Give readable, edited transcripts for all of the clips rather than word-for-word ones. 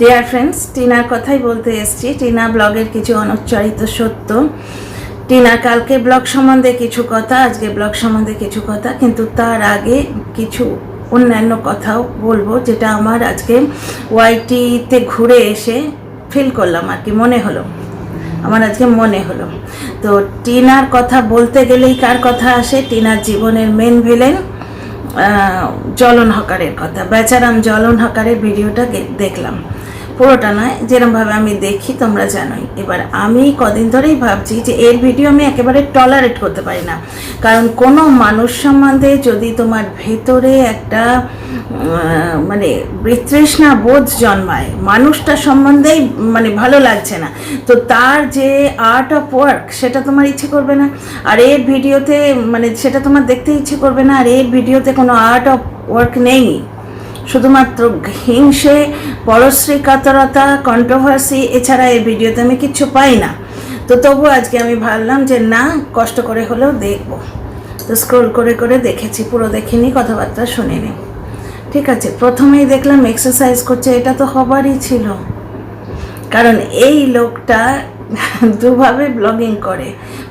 Dear friends, টিনার কথাই বলতে এসেছি। টিনা ব্লগের কিছু অনুচ্চারিত সত্য। টিনা কালকে ব্লগ সম্বন্ধে কিছু কথা, আজকে ব্লগ সম্বন্ধে কিছু কথা, কিন্তু তার আগে কিছু অন্যান্য কথাও বলবো, যেটা আমার আজকে ওয়াইটিতে ঘুরে এসে ফিল করলাম আর কি, আমার আজকে মনে হলো। তো টিনার কথা বলতে গেলেই কার কথা আসে? টিনার জীবনের মেন ভিলেন জ্বলন হকারের কথা। বেচারাম জ্বলন হকারের ভিডিওটা দেখলাম, পুরোটা নয়, যেরমভাবে আমি দেখি তোমরা জানোই। এবার আমি কদিন ধরেই ভাবছি যে এর ভিডিও আমি একেবারে টলারেট করতে পারি না, কারণ কোনো মানুষ সম্বন্ধে যদি তোমার ভেতরে একটা মানে বিতৃষ্ণা বোধ জন্মায়, মানুষটা সম্বন্ধেই মানে ভালো লাগছে না, তো তার যে আর্ট অফ ওয়ার্ক সেটা তোমার ইচ্ছে করবে না, আর এর ভিডিওতে মানে সেটা তোমার দেখতে ইচ্ছে করবে না। আর এর ভিডিওতে কোনো আর্ট অফ ওয়ার্ক নেই, শুধুমাত্র হিংসে, পরশ্রী কাতরতা, কন্ট্রোভার্সি, এছাড়া এই ভিডিওতে আমি কিচ্ছু পাই না। তো তবু আজকে আমি ভাবলাম যে না, কষ্ট করে হলেও দেখব। তো স্ক্রোল করে করে দেখেছি, পুরো দেখিনি, কথাবার্তা শুনিনি। ঠিক আছে, প্রথমেই দেখলাম এক্সারসাইজ করছে। এটা তো হবারই ছিল, কারণ এই লোকটা দুভাবে ব্লগিং করে,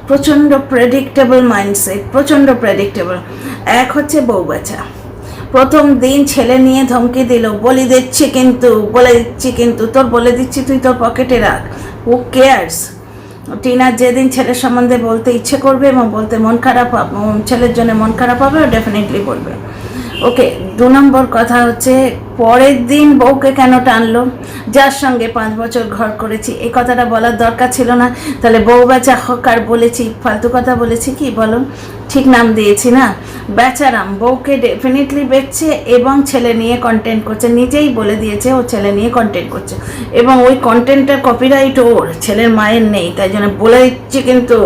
প্রচণ্ড প্রেডিক্টেবল মাইন্ডসেট, প্রচণ্ড প্রেডিক্টেবল। এক হচ্ছে বউ বাচ্চা, প্রথম দিন ছেলে নিয়ে ধমকি দিল, বলে দিচ্ছি কিন্তু তোর বলে দিচ্ছি, তুই তোর পকেটে রাখ, হু কেয়ার্স। টিনার যেদিন ছেলের সম্বন্ধে বলতে ইচ্ছে করবে এবং বলতে মন খারাপ, ছেলের জন্য মন খারাপ হবে, ও ডেফিনেটলি বলবে। ওকে, 2 নম্বর কথা হচ্ছে পরের দিন বউকে কেন টানলো? যার সঙ্গে 5 বছর ঘর করেছি, এই কথাটা বলার দরকার ছিল না। তাহলে বউ বেচা হকার বলেছি, ফালতু কথা বলেছি কি বলো? ঠিক নাম দিয়েছি না? বেচারাম বউকে ডেফিনেটলি বেচছে এবং ছেলে নিয়ে কন্টেন্ট করছে, নিজেই বলে দিয়েছে ও ছেলে নিয়ে কন্টেন্ট করছে, এবং ওই কন্টেন্টের কপিরাইট ওর, ছেলের মায়ের নেই। তাই জন্য বলে দিচ্ছি, কিন্তু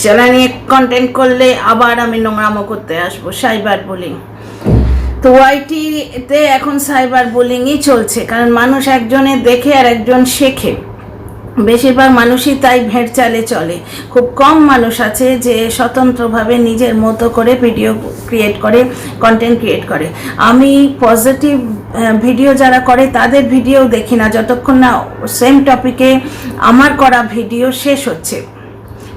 ছেলে নিয়ে কন্টেন্ট করলে আবার আমি নোংরামো করতে আসবো, সাইবার বুলিং। তো ওয়াইটিতে এখন সাইবার বুলিংই চলছে, কারণ মানুষ একজনের দেখে আর একজন শেখে। বেশিরভাগ মানুষই তাই ভেড় চালে চলে। খুব কম মানুষ আছে যে স্বতন্ত্রভাবে নিজের মতো করে ভিডিও ক্রিয়েট করে, কন্টেন্ট ক্রিয়েট করে। আমি পজিটিভ ভিডিও যারা করে তাদের ভিডিও দেখি না যতক্ষণ না সেম টপিকে আমার করা ভিডিও শেষ হচ্ছে,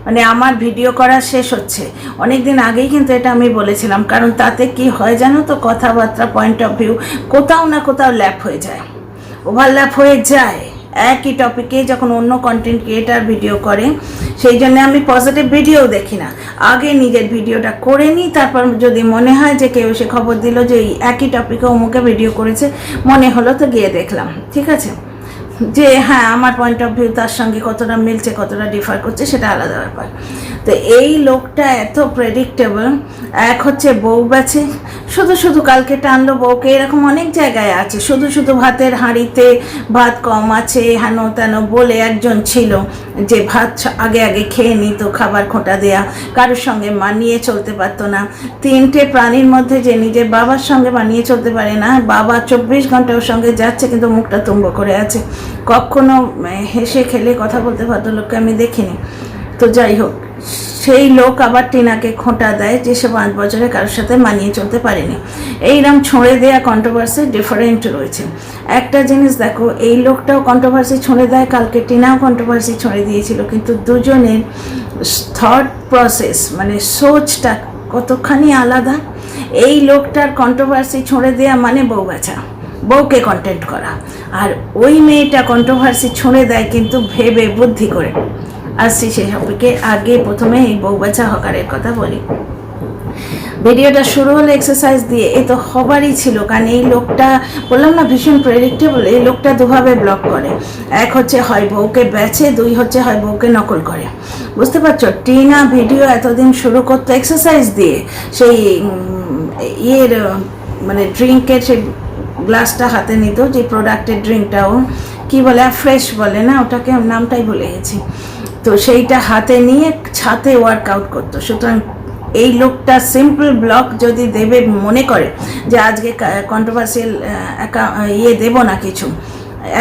মানে আমার ভিডিও করা শেষ হচ্ছে। অনেক দিন আগেই কিন্তু এটা আমি বলেছিলাম, কারণ তাতে কি হয় জানো তো, কথাবার্তা, পয়েন্ট অফ ভিউ কোথাও না কোথাও ল্যাপ হয়ে যায়, ওভারল্যাপ হয়ে যায় একই টপিকে যখন অন্য কন্টেন্ট ক্রিয়েটার ভিডিও করে। সেই জন্য আমি পজিটিভ ভিডিও দেখি না, আগে নিজের ভিডিওটা করে নিই, তারপর যদি মনে হয় যে কেউ এসে খবর দিল যে এই একই টপিকে অমুকে ভিডিও করেছে, মনে হলো তো গিয়ে দেখলাম, ঠিক আছে, যে হ্যাঁ আমার পয়েন্ট অফ ভিউ তার সঙ্গে কতটা মিলছে, কতটা ডিফার করছে, সেটা আলাদা ব্যাপার। তো এই লোকটা এত প্রেডিক্টেবল। এক হচ্ছে বউ বেচে, শুধু কালকে টানলো বউকে, এরকম অনেক জায়গায় আছে। শুধু ভাতের হাঁড়িতে ভাত কম আছে, হেন তেন বলে একজন ছিল যে ভাত আগে খেয়ে নিত, খাবার খোঁটা দেয়া, কারোর সঙ্গে মানিয়ে চলতে পারতো না। 3টে প্রাণীর মধ্যে যে নিজের বাবার সঙ্গে মানিয়ে চলতে পারে না, বাবা 24 ঘন্টা ওর সঙ্গে যাচ্ছে কিন্তু মুখটা তুম্ব করে আছে, কখনো হেসে খেলে কথা বলতে ভদ্রলোককে আমি দেখিনি। তো যাই হোক, সেই লোক আবার টিনাকে খোঁটা দেয় যে সে 5 বছরে কারোর সাথে মানিয়ে চলতে পারেনি। এইরকম ছড়ে দেয়া কন্ট্রোভার্সি ডিফারেন্ট রয়েছে। একটা জিনিস দেখো, এই লোকটাও কন্ট্রোভার্সি ছড়ে দেয়, কালকে টিনাও কন্ট্রোভার্সি ছড়ে দিয়েছিল, কিন্তু দুজনের থট প্রসেস মানে সোচটা কতখানি আলাদা। এই লোকটার কন্ট্রোভার্সি ছড়ে দেয়া মানে বউ বাছা, বউকে কন্টেন্ট করা, আর ওই মেয়েটা কন্ট্রোভার্সি ছড়ে দেয় কিন্তু ভেবে বুদ্ধি করে। আসছি সেই টপিকে। আগে প্রথমে এই বউ বাচ্চা হকারের কথা বলি। ভিডিওটা শুরু হলো এক্সারসাইজ দিয়ে, এ তো হবারই ছিল, কারণ এই লোকটা বললাম না ভীষণ প্রেডিক্টেবল। এই লোকটা দুভাবে ব্লগ করে, এক হচ্ছে হয় বউকে বেচে, 2 হচ্ছে হয় বউকে নকল করে। বুঝতে পারছো? টিনা ভিডিও এতদিন শুরু করতো এক্সারসাইজ দিয়ে, সেই ইয়ের মানে ড্রিঙ্কের সেই গ্লাসটা হাতে নিত, যে প্রোডাক্টের ড্রিঙ্কটাও কি বলে, ফ্রেশ বলে না, ওটাকে নামটাই ভুলে গেছি। তো সেইটা হাতে নিয়ে ছাতে ওয়ার্কআউট করতো। সুতরাং এই লোকটা সিম্পল ব্লগ যদি দেবে মনে করে যে আজকে কন্ট্রোভার্সিয়াল দেবো না কিছু,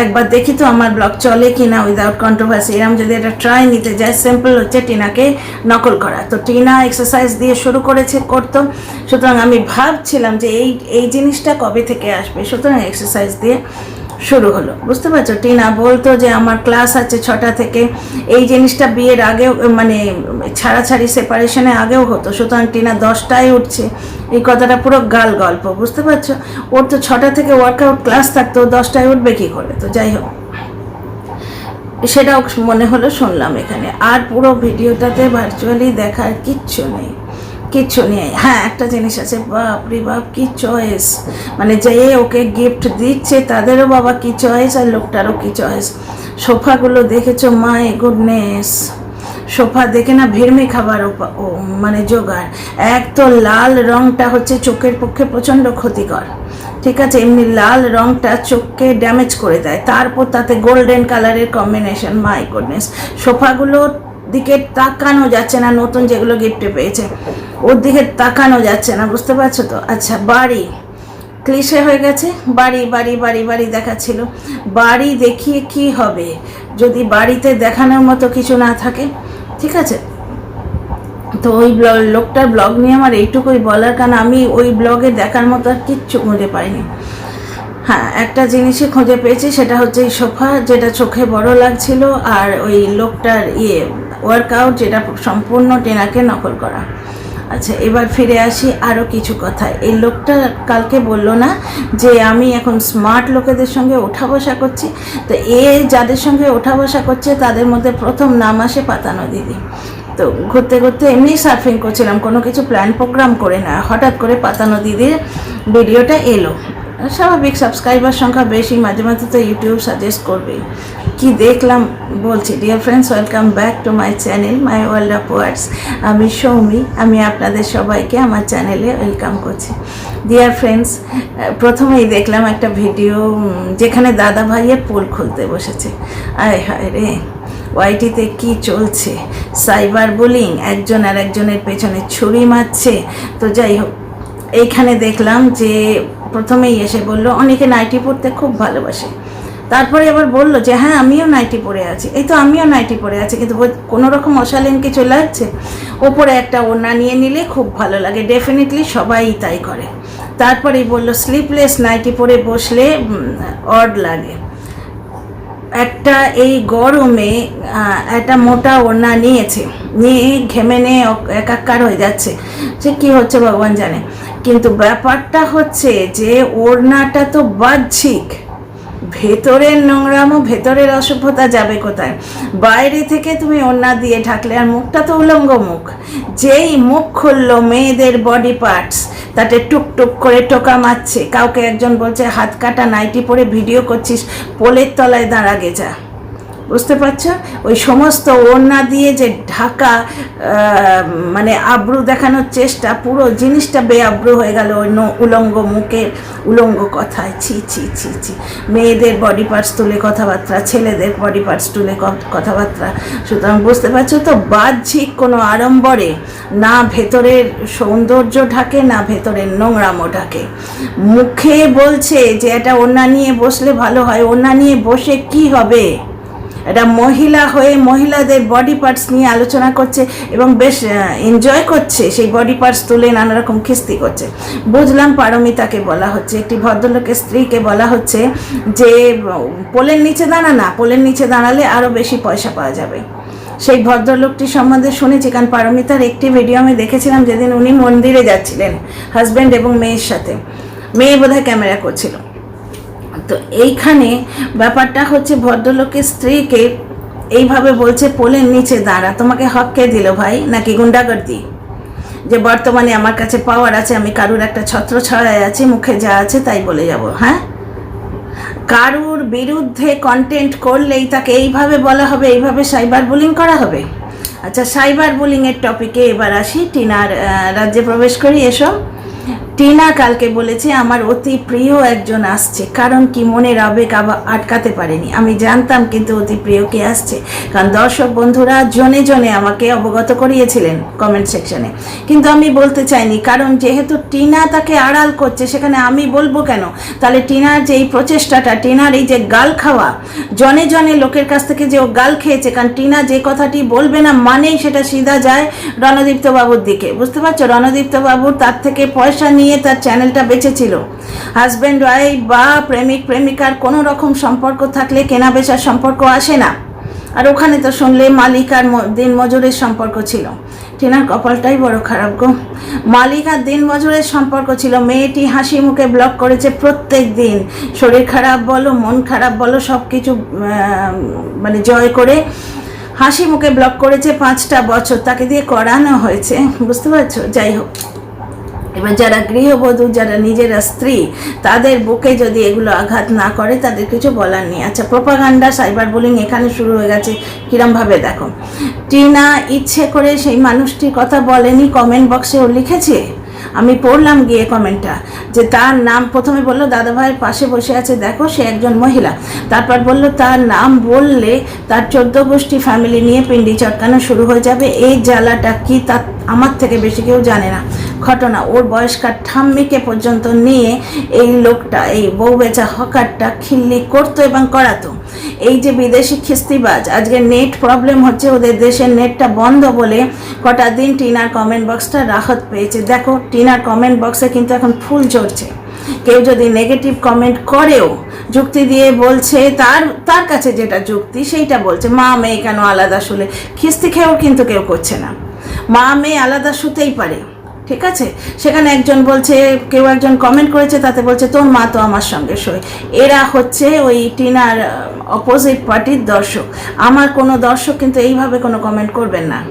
একবার দেখি তো আমার ব্লগ চলে কি না উইদাউট কন্ট্রোভার্সি, এরকম যদি এটা ট্রাই নিতে যায়, সিম্পল হচ্ছে টিনাকে নকল করা। তো টিনা এক্সারসাইজ দিয়ে শুরু করতো। সুতরাং আমি ভাবছিলাম যে এই জিনিসটা কবে থেকে আসবে, সুতরাং এক্সারসাইজ দিয়ে শুরু হলো, বুঝতে পারছো? টিনা বলতো যে আমার ক্লাস আছে 6টা থেকে, এই জিনিসটা বিয়ের আগেও মানে ছাড়াছাড়ি সেপারেশনে আগেও হতো, সুতরাং টিনা 10টায় উঠছে, এই কথাটা পুরো গাল গল্প, বুঝতে পারছো? ওর তো 6টা থেকে ওয়ার্কআউট ক্লাস থাকতো, 10টায় উঠবে কী করে? তো যাই হোক, সেটাও মনে হলো শুনলাম এখানে। আর পুরো ভিডিওটাতে ভার্চুয়ালি দেখার কিচ্ছু নেই, কিচ্ছু নেই। হ্যাঁ, একটা জিনিস আছে, বাপ রে বাপ কি চয়েস, মানে যে ওকে গিফট দিচ্ছে তাদেরও বাবা কি চয়েস, আর লোকটারও কি চয়েস। সোফাগুলো দেখেছো? মাই গুডনেস, সোফা দেখে না ভিড়মি খাবার মানে জোগাড়। এক তো লাল রংটা হচ্ছে চোখের পক্ষে প্রচণ্ড ক্ষতিকর, ঠিক আছে? এমনি লাল রংটা চোখকে ড্যামেজ করে দেয়, তারপর তাতে গোল্ডেন কালারের কম্বিনেশন, মাই গুডনেস। সোফাগুলোর দিকে তাকানো যাচ্ছে না, নতুন যেগুলো গিফটে পেয়েছে ওর দিকে তাকানো যাচ্ছে না, বুঝতে পারছো তো? আচ্ছা, বাড়ি ক্লিশে হয়ে গেছে, বাড়ি বাড়ি বাড়ি বাড়ি দেখাচ্ছিল। বাড়ি দেখিয়ে কি হবে যদি বাড়িতে দেখানোর মতো কিছু না থাকে, ঠিক আছে? তো ওই লোকটার ব্লগ নিয়ে আমার এইটুকুই বলার, কারণ আমি ওই ব্লগে দেখার মতো আর কিচ্ছু খুঁজে পাইনি। হ্যাঁ, একটা জিনিসই খুঁজে পেয়েছি, সেটা হচ্ছে এই সোফা, যেটা চোখে বড় লাগছিল, আর ওই লোকটার ওয়ার্কআউট, যেটা সম্পূর্ণ টিনাকে নকল করা। আচ্ছা, এবার ফিরে আসি আরও কিছু কথা। এই লোকটা কালকে বললো না যে আমি এখন স্মার্ট লোকেদের সঙ্গে ওঠা বসা করছি, তো যাদের সঙ্গে ওঠা বসা করছে তাদের মধ্যে প্রথম নাম আসে পাতানো দিদি। তো ঘুরতে ঘুরতে এমনি সার্ফিং করছিলাম, কোনো কিছু প্ল্যান প্রোগ্রাম করে না, হঠাৎ করে পাতানো দিদির ভিডিওটা এলো। স্বাভাবিক, সাবস্ক্রাইবার সংখ্যা বেশি, মাঝে মাঝে তো ইউটিউব সাজেস্ট করবেই। কি দেখলাম বলছি। Dear friends, welcome back to my channel my world of words. আমি সৌমি, আমি আপনাদের সবাইকে আমার চ্যানেলে ওয়েলকাম করছি। ডিয়ার ফ্রেন্ডস, প্রথমেই দেখলাম একটা ভিডিও যেখানে দাদা ভাইয়ের পোল খুলতে বসেছে। আয় হায় রে, ওয়াইটিতে কি চলছে, সাইবার বুলিং, একজন আর একজনের পেছনে ছুরি মারছে। তো যাই হোক, এইখানে দেখলাম যে প্রথমেই এসে বলল অনেকে নাইটি পরতে খুব ভালোবাসে, তারপরে আবার বলল যে হ্যাঁ আমিও নাইটি পরে আছি। এই তো আমিও নাইটি পরে আছি, কিন্তু কোনো রকম অশালীন কিছু লাগছে? ওপরে একটা ওড়না নিয়ে নিলে খুব ভালো লাগে, ডেফিনেটলি সবাই তাই করে। তারপরেই বলল স্লিপলেস নাইটি পরে বসলে অড লাগে। একটা এই গরমে একটা মোটা ওড়না নিয়ে ঘেমে নিয়ে একাকার হয়ে যাচ্ছে, সে কী হচ্ছে ভগবান জানে। কিন্তু ব্যাপারটা হচ্ছে যে ওড়নাটা তো বাহ্যিক, ভেতরের নোংরামো, ভেতরের অসভ্যতা যাবে কোথায়? বাইরে থেকে তুমি ওড়না দিয়ে ঢাকলে, আর মুখটা তো উলঙ্গ মুখ, যেই মুখ খুললো মেয়েদের বডি পার্টস তাতে টুকটুক করে টোকা মারছে। কাউকে একজন বলছে হাত কাটা নাইটি পরে ভিডিও করছিস, পোলের তলায় দাঁড়া গে যা। বুঝতে পারছো? ওই সমস্ত ওড়না দিয়ে যে ঢাকা, মানে আব্রু দেখানোর চেষ্টা, পুরো জিনিসটা বেআব্রু হয়ে গেল ওই উলঙ্গ মুখের উলঙ্গ কথায়। ছি ছি ছি ছি। মেয়েদের বডি পার্টস তুলে কথাবার্তা, ছেলেদের বডি পার্টস তুলে কথাবার্তা। সুতরাং বুঝতে পারছো তো, বাহ্যিক কোনো আড়ম্বরে না ভেতরের সৌন্দর্য ঢাকে, না ভেতরের নোংরামো ঢাকে। মুখে বলছে যে এটা ওড়না নিয়ে বসলে ভালো হয়, ওড়না নিয়ে বসে কি হবে? এটা মহিলা হয়ে মহিলাদের বডি পার্টস নিয়ে আলোচনা করছে এবং বেশ এনজয় করছে, সেই বডি পার্টস তুলে নানা রকম খিস্তি করছে। বুঝলাম পারমিতাকে বলা হচ্ছে, একটি ভদ্রলোকের স্ত্রীকে বলা হচ্ছে যে পোলের নিচে দাঁড়ানা, পোলের নিচে দাঁড়ালে আরও বেশি পয়সা পাওয়া যাবে। সেই ভদ্রলোকটি সম্বন্ধে শুনেছি, কারণ পারমিতার একটি ভিডিও আমি দেখেছিলাম যেদিন উনি মন্দিরে যাচ্ছিলেন হাজব্যান্ড এবং মেয়ের সাথে, মেয়ে বোধহয় ক্যামেরা করছিল। তো এইখানে ব্যাপারটা হচ্ছে ভদ্রলোকের স্ত্রীকে এইভাবে বলছে পোলের নিচে দাঁড়া। তোমাকে হক কে দিল ভাই? নাকি গুন্ডাগর্দি? যে বর্তমানে আমার কাছে পাওয়ার আছে, আমি কারুর একটা ছত্র ছড়ায় আছি, মুখে যা আছে তাই বলে যাব? হ্যাঁ, কারুর বিরুদ্ধে কন্টেন্ট করলেই তাকে এইভাবে বলা হবে, এইভাবে সাইবার বুলিং করা হবে? আচ্ছা, সাইবার বুলিংয়ের টপিকে এবার আসি, টিনার রাজ্যে প্রবেশ করি। এসব টিনা কালকে বলেছে আমার অতি প্রিয় একজন আসছে, কারণ কি মনের আবেগ আটকাতে পারেনি। আমি জানতাম কিন্তু অতি প্রিয় কে আসছে, কারণ দর্শক বন্ধুরা জনে জনে আমাকে অবগত করিয়েছিলেন কমেন্ট সেকশনে, কিন্তু আমি বলতে চাইনি, কারণ যেহেতু টিনা তাকে আড়াল করছে সেখানে আমি বলবো কেন? তাহলে টিনার যে এই প্রচেষ্টাটা, টিনার এই যে গাল খাওয়া, জনে জনে লোকের কাছ থেকে যে ও গাল খেয়েছে, কারণ টিনা যে কথাটি বলবে না মানেই সেটা সিধা যায় রণদীপ্ত বাবুর দিকে। বুঝতে পারছো? রণদীপ্ত বাবুর তার থেকে পয়সা নিয়ে নিয়ে তার চ্যানেলটা বেঁচেছিল। হাজব্যান্ড ওয়াইফ বা প্রেমিক প্রেমিকার কোনো রকম সম্পর্ক থাকলে কেনা বেচার সম্পর্ক আসে না। আর ওখানে তো শুনলে মালিক আর দিন মজুরের সম্পর্ক ছিল। টিনার কপালটাই বড় খারাপ গো। মালিক আর দিন মজুরের সম্পর্ক ছিল। মেয়েটি হাসি মুখে ব্লগ করেছে প্রত্যেক দিন, শরীর খারাপ বলো মন খারাপ বলো সব কিছু মানে জয় করে হাসি মুখে ব্লগ করেছে 5টা বছর, তাকে দিয়ে করানো হয়েছে, বুঝতে পারছো? যাই হোক, এবার যারা গৃহবধূ, যারা নিজেরা স্ত্রী, তাদের বুকে যদি এগুলো আঘাত না করে তাদের কিছু বলার নেই। আচ্ছা, প্রোপাগান্ডা, সাইবার বুলিং এখানে শুরু হয়ে গেছে। কিরমভাবে দেখো, টিনা ইচ্ছে করে সেই মানুষটির কথা বলেনি, কমেন্ট বক্সে ও লিখেছে। আমি পড়লাম গিয়ে কমেন্টটা, যে তার নাম প্রথমে বললো দাদা ভাইয়ের পাশে বসে আছে দেখো সে একজন মহিলা, তারপর বললো তার নাম বললে তার 14 গোষ্ঠী ফ্যামিলি নিয়ে পিন্ডি চটকানো শুরু হয়ে যাবে। এই জ্বালাটা কি তা আমার থেকে বেশি কেউ জানে না। ঘটনা, ওর বয়স্কার ঠাম্মিকে পর্যন্ত নিয়ে এই লোকটা, এই বউ বেচা হকারটা খিল্লি করতো এবং করাতো। এই যে বিদেশি খিস্তিবাজ, আজকে নেট প্রবলেম হচ্ছে, ওদের দেশের নেটটা বন্ধ বলে কটা দিন টিনার কমেন্ট বক্সটা রাহত পেয়েছে। দেখো টিনার কমেন্ট বক্সে কিন্তু এখন ফুল চড়ছে। কেউ যদি নেগেটিভ কমেন্ট করেও যুক্তি দিয়ে বলছে, তার কাছে যেটা যুক্তি সেইটা বলছে। মা মেয়ে কেন আলাদা শুলে? খিস্তি খেয়েও কিন্তু কেউ করছে না। মা মেয়ে আলাদা শুতেই পারে, ঠিক আছে? সেখানে একজন বলছে, কেউ একজন কমেন্ট করেছে, তাতে বলছে তোর মা তো আমার সঙ্গে শোয়। এরা হচ্ছে ওই টিনার অপোজিট পার্টির দর্শক। আমার কোনো দর্শক কিন্তু এইভাবে কোনো কমেন্ট করবেন না।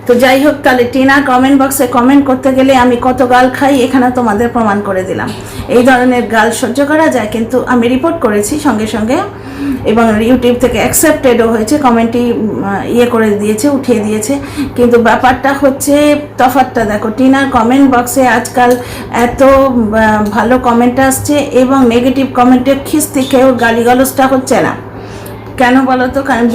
তো যাই হোক, তাহলে টিনার কমেন্ট বক্সে কমেন্ট করতে গেলে আমি কত গাল খাই এখানে তোমাদের প্রমাণ করে দিলাম। এই ধরনের গাল সহ্য করা যায়, কিন্তু আমি রিপোর্ট করেছি সঙ্গে সঙ্গে, এবং ইউটিউব থেকে অ্যাকসেপ্টেডও হয়েছে, কমেন্টই করে দিয়েছে, উঠিয়ে দিয়েছে। কিন্তু ব্যাপারটা হচ্ছে, তফাৎটা দেখো, টিনার কমেন্ট বক্সে আজকাল এত ভালো কমেন্ট আসছে এবং নেগেটিভ কমেন্টে খিস্তি খেয়েও গালিগালজটা হচ্ছে না। কেন বলো তো? কারণ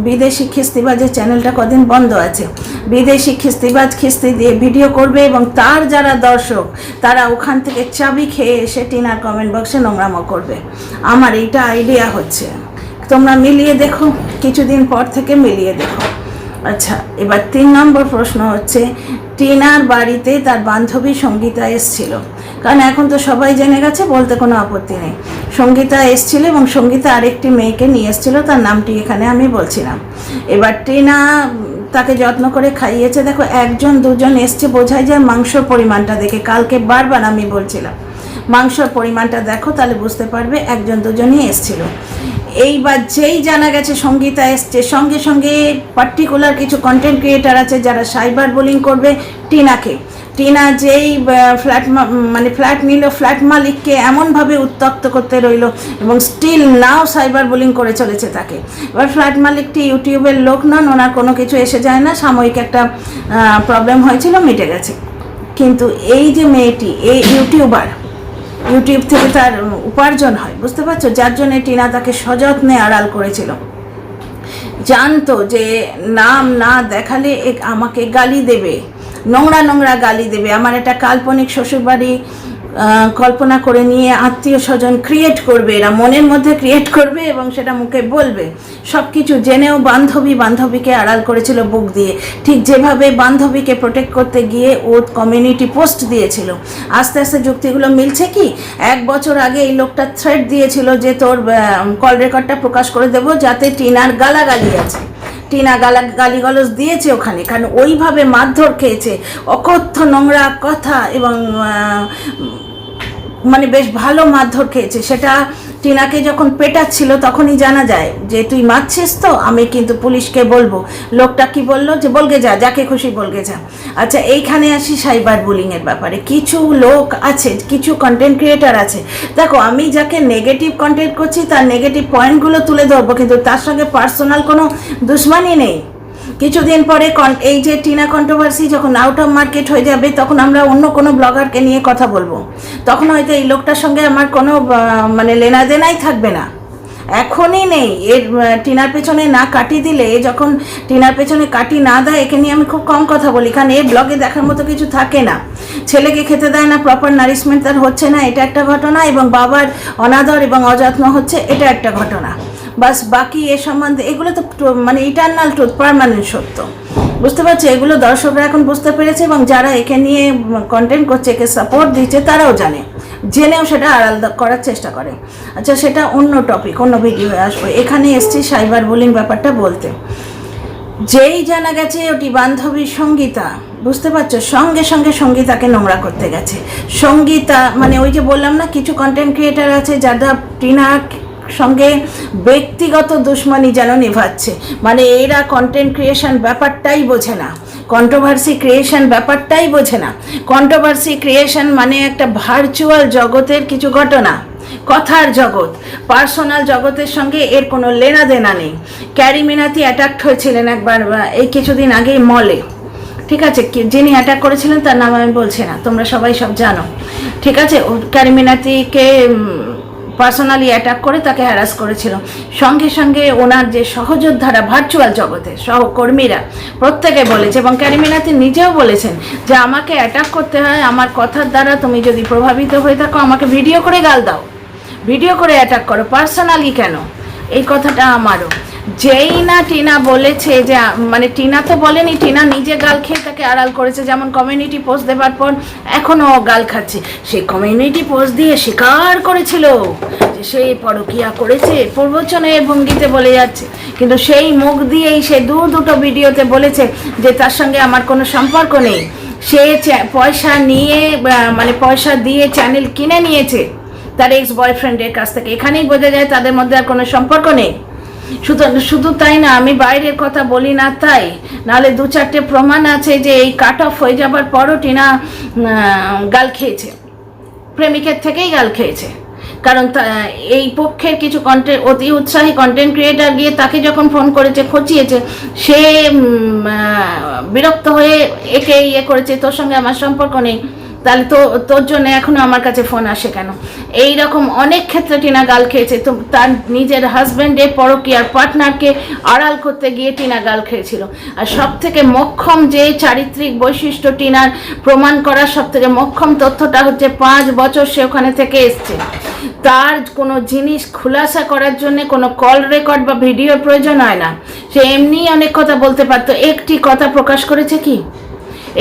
বিদেশি খিস্তিবাজের চ্যানেলটা কদিন বন্ধ আছে। বিদেশি খিস্তিবাজ খিস্তি দিয়ে ভিডিও করবে এবং তার যারা দর্শক তারা ওখান থেকে চাবি খেয়ে এসে টিনার কমেন্ট বক্সে নোংরামো করবে। আমার এইটা আইডিয়া হচ্ছে, তোমরা মিলিয়ে দেখো, কিছুদিন পর থেকে মিলিয়ে দেখো। আচ্ছা, এবার 3 নম্বর প্রশ্ন হচ্ছে, টিনার বাড়িতে তার বান্ধবী সঙ্গীতা এসছিল। কারণ এখন তো সবাই জেনে গেছে, বলতে কোনো আপত্তি নেই। সঙ্গীতা এসছিল এবং সঙ্গীতা আরেকটি মেয়েকে নিয়ে এসছিল, তার নামটি এখানে আমি বলছিলাম। এবার টিনা তাকে যত্ন করে খাইয়েছে। দেখো, 1জন 2জন এসছে বোঝাই যায় মাংসর পরিমাণটা দেখে। কালকে বারবার আমি বলছিলাম মাংসর পরিমাণটা দেখো, তাহলে বুঝতে পারবে 1জন 2জনই এসছিল। এইবার যেই জানা গেছে সঙ্গীতা এসছে, সঙ্গে সঙ্গে পার্টিকুলার কিছু কন্টেন্ট ক্রিয়েটার আছে যারা সাইবার বুলিং করবে টিনাকে। টিনা যেই ফ্ল্যাট নিল, ফ্ল্যাট মালিককে এমনভাবে উত্তক্ত করতে রইল এবং স্টিল নাও সাইবার বুলিং করে চলেছে তাকে। এবার ফ্ল্যাট মালিকটি ইউটিউবের লোক নন, ওনার কোনো কিছু এসে যায় না, সাময়িক একটা প্রবলেম হয়েছিল, মিটে গেছে। কিন্তু এই যে মেয়েটি, এই ইউটিউবার, ইউটিউব থেকে তার উপার্জন হয়, বুঝতে পারছো? যার জন্য টিনা তাকে সযত্নে আড়াল করেছিল। জানতো যে নাম না দেখালে আমাকে গালি দেবে, নোংরা নোংরা গালি দেবে। আমার একটা কাল্পনিক শ্বশুরবাড়ি কল্পনা করে নিয়ে আত্মীয় স্বজন ক্রিয়েট করবে, এরা মনের মধ্যে ক্রিয়েট করবে এবং সেটা মুখে বলবে। সব কিছু জেনেও বান্ধবীকে আড়াল করেছিল বুক দিয়ে। ঠিক যেভাবে বান্ধবীকে প্রোটেক্ট করতে গিয়ে ও কমিউনিটি পোস্ট দিয়েছিল। আস্তে আস্তে যুক্তিগুলো মিলছে কি? 1 বছর আগে এই লোকটা থ্রেট দিয়েছিল যে তোর কল রেকর্ডটা প্রকাশ করে দেবো, যাতে টিনার গালাগালি আছে। টিনা গালিগালাজ দিয়েছে ওখানে, কারণ ওইভাবে মারধর খেয়েছে, অকথ্য নোংরা কথা এবং মানে বেশ ভালো মারধর খেয়েছে। সেটা টিনাকে যখন পেটাচ্ছিল তখনই জানা যায় যে তুই মারছিস তো, আমি কিন্তু পুলিশকে বলবো। লোকটা কি বললো? যে বলগে যা, যাকে খুশি বলগে যা। আচ্ছা, এইখানে আসি সাইবার বুলিংয়ের ব্যাপারে। কিছু লোক আছে, কিছু কন্টেন্ট ক্রিয়েটার আছে, দেখো আমি যাকে নেগেটিভ কন্টেন্ট করছি তার নেগেটিভ পয়েন্টগুলো তুলে ধরবো, কিন্তু তার সঙ্গে পার্সোনাল কোনো দুশ্মনী নেই। কিছুদিন পরে এই যে টিনা কন্ট্রোভার্সি যখন আউট অফ মার্কেট হয়ে যাবে, তখন আমরা অন্য কোনো ব্লগারকে নিয়ে কথা বলবো। তখন হয়তো এই লোকটার সঙ্গে আমার কোনো লেনা দেনাই থাকবে না, এখনই নেই। এর টিনার পেছনে না কাটি দিলে, যখন টিনার পেছনে কাটি না দেয়, একে নিয়ে আমি খুব কম কথা বলি, কারণ এর ব্লগে দেখার মতো কিছু থাকে না। ছেলেকে খেতে দেয় না, প্রপার নারিশমেন্ট তার হচ্ছে না, এটা একটা ঘটনা, এবং বাবার অনাদর এবং অযত্ন হচ্ছে, এটা একটা ঘটনা। বাস, বাকি এ সম্বন্ধে এগুলো তো ইটারনাল ট্রুথ, পার্মানেন্ট সত্য। বুঝতে পারছি, এগুলো দর্শকরা এখন বুঝতে পেরেছে এবং যারা একে নিয়ে কন্টেন্ট করছে, একে সাপোর্ট দিচ্ছে, তারাও জানে, জেনেও সেটা আড়াল করার চেষ্টা করে। আচ্ছা, সেটা অন্য টপিক, অন্য ভিডিওয়ে আসবো। এখানে এসছি সাইবার বুলিং ব্যাপারটা বলতে। যেই জানা গেছে ওটি বান্ধবী সঙ্গীতা, বুঝতে পারছো, সঙ্গে সঙ্গে সঙ্গীতাকে নোংরা করতে গেছে। সঙ্গীতা মানে ওই যে বললাম না, কিছু কন্টেন্ট ক্রিয়েটার আছে যারা টিনার সঙ্গে ব্যক্তিগত দুশ্মনী যেন নিভাচ্ছে, মানে এরা কন্টেন্ট ক্রিয়েশন ব্যাপারটাই বোঝে না, কন্ট্রোভার্সি ক্রিয়েশন ব্যাপারটাই বোঝে না। কন্ট্রোভার্সি ক্রিয়েশন মানে একটা ভার্চুয়াল জগতের কিছু ঘটনা, কথার জগৎ, পার্সোনাল জগতের সঙ্গে এর কোনো লেনা দেনা নেই। ক্যারি মিনাতি অ্যাটাক্ট হয়েছিলেন একবার এই কিছুদিন আগেই মলে, ঠিক আছে, যিনি অ্যাটাক করেছিলেন তার নাম আমি বলছি না, তোমরা সবাই সব জানো, ঠিক আছে। ক্যারি মিনাতিকে পার্সোনালি অ্যাটাক করে তাকে হ্যারাস করেছিল। সঙ্গে সঙ্গে ওনার যে সহযোদ্ধারা ভার্চুয়াল জগতে সহকর্মীরা প্রত্যেকে বলেছে, এবং ক্যারি মিনাতি নিজেও বলেছেন যে আমাকে অ্যাটাক করতে হয়, আমার কথার দ্বারা তুমি যদি প্রভাবিত হয়ে থাকো আমাকে ভিডিও করে গাল দাও, ভিডিও করে অ্যাটাক করো, পার্সোনালি কেন? এই কথাটা আমারও। যেই না টিনা বলেছে যে, মানে টিনা তো বলেনি, টিনা নিজে গাল খেয়ে তাকে আড়াল করেছে, যেমন কমিউনিটি পোস্ট দেবার পর এখনও গাল খাচ্ছে। সেই কমিউনিটি পোস্ট দিয়ে স্বীকার করেছিল যে সে পরকীয়া করেছে, প্রবচনের ভঙ্গিতে বলে যাচ্ছে, কিন্তু সেই মুখ দিয়েই সে দুটো ভিডিওতে বলেছে যে তার সঙ্গে আমার কোনো সম্পর্ক নেই। সে পয়সা নিয়ে, মানে পয়সা দিয়ে চ্যানেল কিনে নিয়েছে তার এক্স বয়ফ্রেন্ডের কাছ থেকে। এখানেই বোঝা যায় তাদের মধ্যে আর কোনো সম্পর্ক নেই। শুধু তাই না, আমি বাইরের কথা বলি না তাই, নাহলে 2-4টে প্রমাণ আছে যে এই কাট অফ হয়ে যাবার পরও টিনা গাল খেয়েছে, প্রেমিকের থেকেই গাল খেয়েছে। কারণ এই পক্ষের কিছু অতি উৎসাহী কন্টেন্ট ক্রিয়েটার গিয়ে তাকে যখন ফোন করেছে, খচিয়েছে, সে বিরক্ত হয়ে একে ইয়ে করেছে, তোর সঙ্গে আমার সম্পর্ক নেই, তাহলে তোর জন্য এখনো আমার কাছে ফোন আসে কেন? এই রকম অনেক ক্ষেত্রে টিনা গাল খেয়েছে। তো তার নিজের হাজব্যান্ডের পরকীয়ার পার্টনারকে আড়াল করতে গিয়ে টিনা গাল খেয়েছিল। আর সব থেকে মোক্ষম যে চারিত্রিক বৈশিষ্ট্য টিনার প্রমাণ করার সব থেকে মোক্ষম তথ্যটা হচ্ছে 5 বছর সে ওখানে থেকে এসছে। তার কোনো জিনিস খুলাসা করার জন্য কোনো কল রেকর্ড বা ভিডিওর প্রয়োজন হয় না, সে এমনিই অনেক কথা বলতে পারতো। একটি কথা প্রকাশ করেছে কি?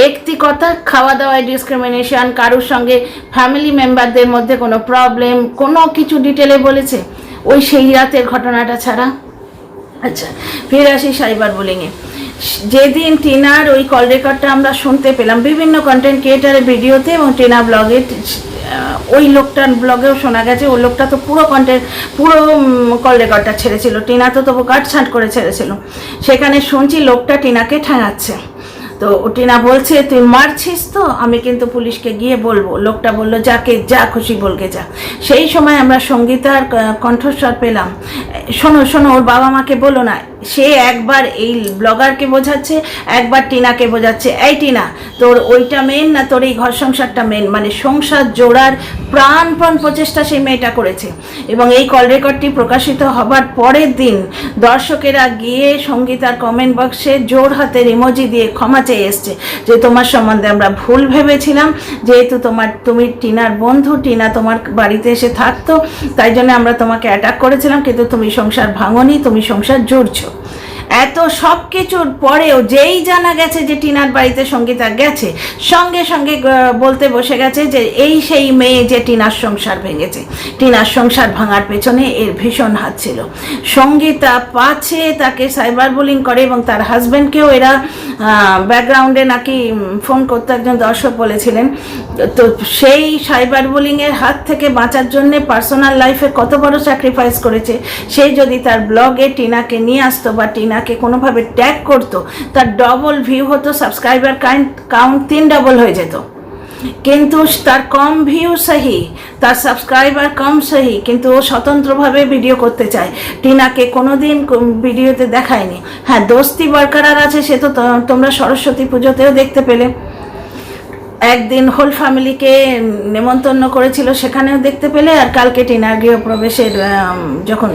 একটি কথা, খাওয়া দাওয়ায় ডিসক্রিমিনেশন, কারোর সঙ্গে ফ্যামিলি মেম্বারদের মধ্যে কোনো প্রবলেম, কোনো কিছু ডিটেলে বলেছে ওই সেই রাতের ঘটনাটা ছাড়া? আচ্ছা, ফিরে আসি সাইবার বুলিংয়ে। যেদিন টিনার ওই কল রেকর্ডটা আমরা শুনতে পেলাম বিভিন্ন কন্টেন্ট ক্রিয়েটারের ভিডিওতে এবং টিনা ব্লগে, ওই লোকটার ব্লগেও শোনা গেছে, ওই লোকটা তো পুরো কল রেকর্ডটা ছেড়েছিল, টিনা তো তবু কাটছাঁট করে ছেড়েছিল। সেখানে শুনছি লোকটা টিনাকে ঠ্যাঙাচ্ছে। তো টিনা বলছে, তুই মারছিস তো, আমি কিন্তু পুলিশকে গিয়ে বলবো। লোকটা বললো, যাকে যা খুশি বলকে যা। সেই সময় আমরা সঙ্গীতার কণ্ঠস্বর পেলাম, শোনো ওর বাবা মাকে বলো না। সে একবার এই ব্লগারকে বোঝাচ্ছে, একবার টিনাকে বোঝাচ্ছে, এই টিনা তোর ওইটা মেন না তোর এই ঘর সংসারটা মেন, মানে সংসার জোড়ার প্রাণপণ প্রচেষ্টা সেই মেয়েটা করেছে। এবং এই কল রেকর্ডটি প্রকাশিত হবার পরের দিন দর্শকেরা গিয়ে সঙ্গীতার কমেন্ট বক্সে জোর হাতের ইমোজি দিয়ে ক্ষমা চেয়ে এসছে যে তোমার সম্বন্ধে আমরা ভুল ভেবেছিলাম, যেহেতু তুমি টিনার বন্ধু, টিনা তোমার বাড়িতে এসে থাকতো, তাই জন্য আমরা তোমাকে অ্যাটাক করেছিলাম, কিন্তু তুমি সংসার ভাঙনি, তুমি সংসার জুড়ছো। এত সব কিছুর পরেও যেই জানা গেছে যে টিনার বাড়িতে সঙ্গীতা গেছে, সঙ্গে সঙ্গে বলতে বসে গেছে যে এই সেই মেয়ে যে টিনার সংসার ভেঙেছে, টিনার সংসার ভাঙার পেছনে এর ভীষণ হাত ছিল। সঙ্গীতা পাছে তাকে সাইবার বুলিং করে এবং তার হাজব্যান্ডকেও এরা ব্যাকগ্রাউন্ডে নাকি ফোন করতে একজন দর্শক বলেছিলেন। তো সেই সাইবার বুলিংয়ের হাত থেকে বাঁচার জন্যে পার্সোনাল লাইফে কত বড় স্যাক্রিফাইস করেছে। সে যদি তার ব্লগে টিনাকে নিয়ে আসতো বা টিনাকে কোনোভাবে ট্যাগ করতো, তার ডবল ভিউ হতো, সাবস্ক্রাইবার কাউন্ট 3 ডবল হয়ে যেত। কিন্তু তার কম ভিউ সহি, তার সাবস্ক্রাইবার কম সহি, কিন্তু ও স্বতন্ত্রভাবে ভিডিও করতে চায়। টিনাকে কোনোদিন ভিডিওতে দেখায়নি। হ্যাঁ, দোস্তি বরকরার আছে, সে তো তোমরা সরস্বতী পুজোতেও দেখতে পেলে। একদিন হোল ফ্যামিলিকে নেমন্তন্ন করেছিল, সেখানেও দেখতে পেলে। আর কালকে টিনার গৃহপ্রবেশের যখন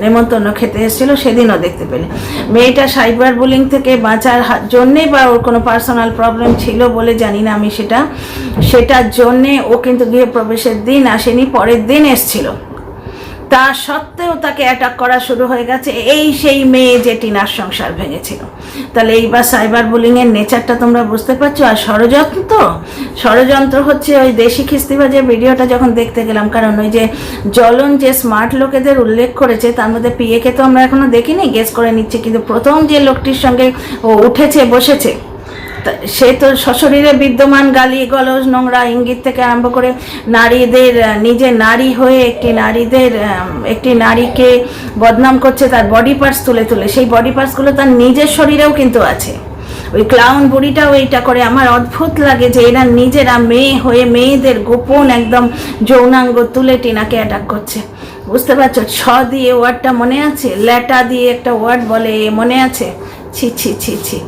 নেমন্তন্ন খেতে এসেছিল সেদিনও দেখতে পেলে। মেয়েটা সাইবার বুলিং থেকে বাঁচার জন্যে বা ওর কোনো পার্সোনাল প্রবলেম ছিল বলে জানি না আমি সেটার জন্যে ও কিন্তু গৃহপ্রবেশের দিন আসেনি, পরের দিন এসছিল। তা সত্ত্বেও তাকে অ্যাটাক করা শুরু হয়ে গেছে, এই সেই মেয়ে যে টিনার সংসার ভেঙেছিল। তাহলে এইবার সাইবার বুলিংয়ের নেচারটা তোমরা বুঝতে পারছো। আর ষড়যন্ত্র হচ্ছে ওই দেশি খিস্তিবাজের ভিডিওটা যখন দেখতে গেলাম, কারণ ওই যে জ্বলন যে স্মার্ট লোকেদের উল্লেখ করেছে তার মধ্যে পিএকে তো আমরা এখনো দেখিনি, গেস করে নিচ্ছি, কিন্তু প্রথম যে লোকটির সঙ্গে ও উঠেছে বসেছে সে তো সশরীরে বিদ্যমান গালি গলজ নোংরা ইঙ্গিত থেকে আরম্ভ করে নারীদের, নিজে নারী হয়ে একটি নারীকে বদনাম করছে তার বডি পার্টস তুলে তুলে। সেই বডি পার্টসগুলো তার নিজের শরীরেও কিন্তু আছে। ওই ক্লাউন বুড়িটাও এইটা করে। আমার অদ্ভুত লাগে যে এরা নিজেরা মেয়ে হয়ে মেয়েদের গোপন একদম যৌনাঙ্গ তুলে টিনাকে অ্যাটাক করছে। বুঝতে পারছো? ছ দিয়ে ওয়ার্ডটা মনে আছে, ল্যাটা দিয়ে একটা ওয়ার্ড বলে, মনে আছে? ছি ছি ছি ছি।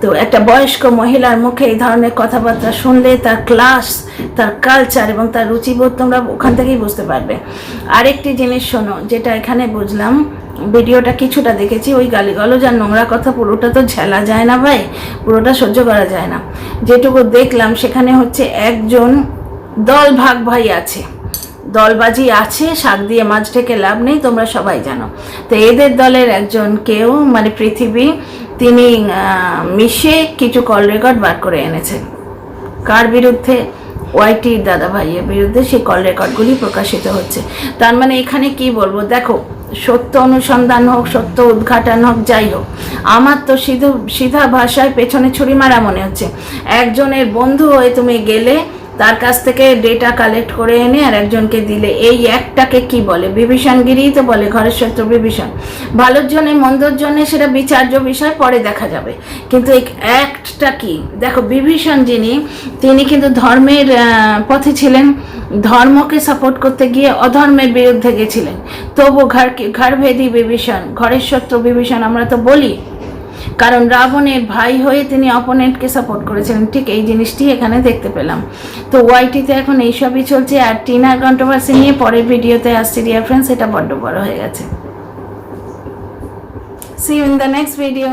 তো একটা বয়স্ক মহিলার মুখে এই ধরনের কথাবার্তা শুনলে তার ক্লাস, তার কালচার এবং তার রুচিবোধ তোমরা ওখান থেকেই বুঝতে পারবে। আরেকটি জিনিস শোনো, যেটা এখানে বুঝলাম, ভিডিওটা কিছুটা দেখেছি, ওই গালিগালাজ আর নোংরা কথা পুরোটা তো ঝেলা যায় না ভাই, পুরোটা সহ্য করা যায় না। যেটুকু দেখলাম সেখানে হচ্ছে একজন দল ভাগ ভাই আছে, দলবাজি আছে, শাক দিয়ে মাছ ঢেকে লাভ নেই, তোমরা সবাই জানো। তো এদের দলের একজন কেউ মানে পৃথিবী, তিনি মিশে কিছু কল রেকর্ড বার করে এনেছেন। কার বিরুদ্ধে? ওয়াইটির দাদা ভাইয়ের বিরুদ্ধে সেই কল রেকর্ডগুলি প্রকাশিত হচ্ছে। তার মানে এখানে কি বলবো, দেখো, সত্য অনুসন্ধান হোক, সত্য উদ্ঘাটন হোক, যাই হোক, আমার তো সিধা ভাষায় পেছনে ছুরি মারা মনে হচ্ছে। একজনের বন্ধু হয়ে তুমি গেলে, তার কাছ থেকে ডেটা কালেক্ট করে এনে আর একজনকে দিলে, এই একটাকে কি বলে? বিভীষণগিরি তো বলে, ঘরের শত্রু বিভীষণ। ভালোর জন্যে মন্দর জন্যে সেটা বিচার্য বিষয়, পরে দেখা যাবে, কিন্তু এই অ্যাক্টটা কি? দেখো, বিভীষণ তিনি কিন্তু ধর্মের পথে ছিলেন, ধর্মকে সাপোর্ট করতে গিয়ে অধর্মের বিরুদ্ধে গেছিলেন, তবু ঘরভেদী বিভীষণ, ঘরের শত্রু বিভীষণ আমরা তো বলি, কারণ রাবণের ভাই হয়ে তিনি অপোনেন্টকে সাপোর্ট করেছিলেন। ঠিক এই জিনিসটি এখানে দেখতে পেলাম। তো ওয়াইটিতে এখন এইসবই চলছে। আর টিনার কন্ট্রোভার্সি নিয়ে পরের ভিডিওতে আসছি ডিয়ার ফ্রেন্ডস, এটা বড্ড বড় হয়ে গেছে। See you in the next video.